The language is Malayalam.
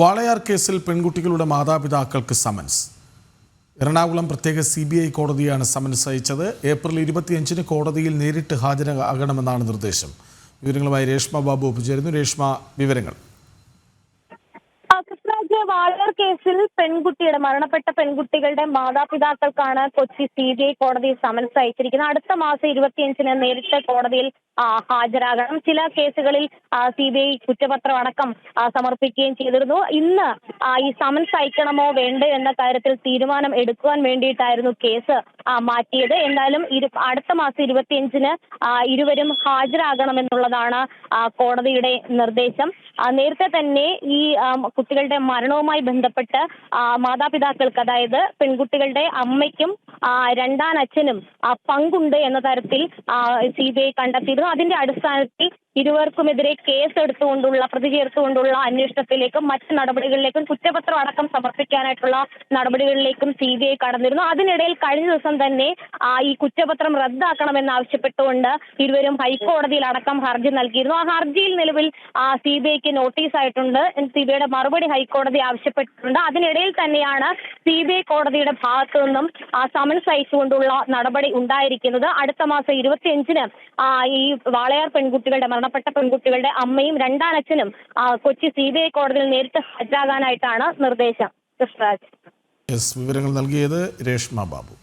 വാളയാർ കേസിൽ പെൺകുട്ടികളുടെ മാതാപിതാക്കൾക്ക് സമൻസ്. എറണാകുളം പ്രത്യേക CBI കോടതിയാണ് സമൻസ് അയച്ചത്. ഏപ്രിൽ 25-ന് കോടതിയിൽ നേരിട്ട് ഹാജരാകണമെന്നാണ് നിർദ്ദേശം. വിവരങ്ങളുമായി രേഷ്മ ബാബു ഒപ്പുചേരുന്നു. രേഷ്മ, വിവരങ്ങൾ. വാളയാർ കേസിൽ മരണപ്പെട്ട പെൺകുട്ടികളുടെ മാതാപിതാക്കൾക്കാണ് കൊച്ചി CBI കോടതി സമൻസ് അയച്ചിരിക്കുന്നത്. അടുത്ത മാസം 25-ന് നേരിട്ട് കോടതിയിൽ ഹാജരാകണം. ചില കേസുകളിൽ CBI കുറ്റപത്രം അടക്കം സമർപ്പിക്കുകയും ചെയ്തിരുന്നു. ഇന്ന് ഈ സമൻസ് അയക്കണമോ വേണ്ടോ എന്ന കാര്യത്തിൽ തീരുമാനം എടുക്കുവാൻ വേണ്ടിയിട്ടായിരുന്നു കേസ് മാറ്റിയത്. എന്നാലും അടുത്ത മാസം 25-ന് ഇരുവരും ഹാജരാകണമെന്നുള്ളതാണ് കോടതിയുടെ നിർദ്ദേശം. നേരത്തെ തന്നെ ഈ കുട്ടികളുടെ മരണവുമായി ബന്ധപ്പെട്ട് മാതാപിതാക്കൾക്ക്, അതായത് പെൺകുട്ടികളുടെ അമ്മയ്ക്കും രണ്ടാനച്ഛനും പങ്കുണ്ട് എന്ന തരത്തിൽ CBI കണ്ടെത്തിയിരുന്നു. അതിന്റെ അടിസ്ഥാനത്തിൽ ഇരുവർക്കുമെതിരെ പ്രതി ചേർത്തുകൊണ്ടുള്ള അന്വേഷണത്തിലേക്കും മറ്റ് നടപടികളിലേക്കും കുറ്റപത്രം അടക്കം സമർപ്പിക്കാനായിട്ടുള്ള നടപടികളിലേക്കും CBI കടന്നിരുന്നു. അതിനിടയിൽ കഴിഞ്ഞ ദിവസം തന്നെ ഈ കുറ്റപത്രം റദ്ദാക്കണമെന്നാവശ്യപ്പെട്ടുകൊണ്ട് ഇരുവരും ഹൈക്കോടതിയിൽ അടക്കം ഹർജി നൽകിയിരുന്നു. ആ ഹർജിയിൽ നിലവിൽ CBIക്ക് നോട്ടീസ് ആയിട്ടുണ്ട്. CBIയുടെ മറുപടി ഹൈക്കോടതി ആവശ്യപ്പെട്ടിട്ടുണ്ട്. അതിനിടയിൽ തന്നെയാണ് CBI കോടതിയുടെ ഭാഗത്തു നിന്നും സമൻസ് അയച്ചുകൊണ്ടുള്ള നടപടി ഉണ്ടായിരിക്കുന്നത്. അടുത്ത മാസം 25-ന് ഈ വാളയാർ മരണപ്പെട്ട പെൺകുട്ടികളുടെ അമ്മയും രണ്ടാനച്ഛനും കൊച്ചി CBI കോടതിയിൽ നേരിട്ട് ഹാജരാകാനായിട്ടാണ് നിർദ്ദേശം. വിവരങ്ങൾ നൽകിയത് രേഷ്മ ബാബു.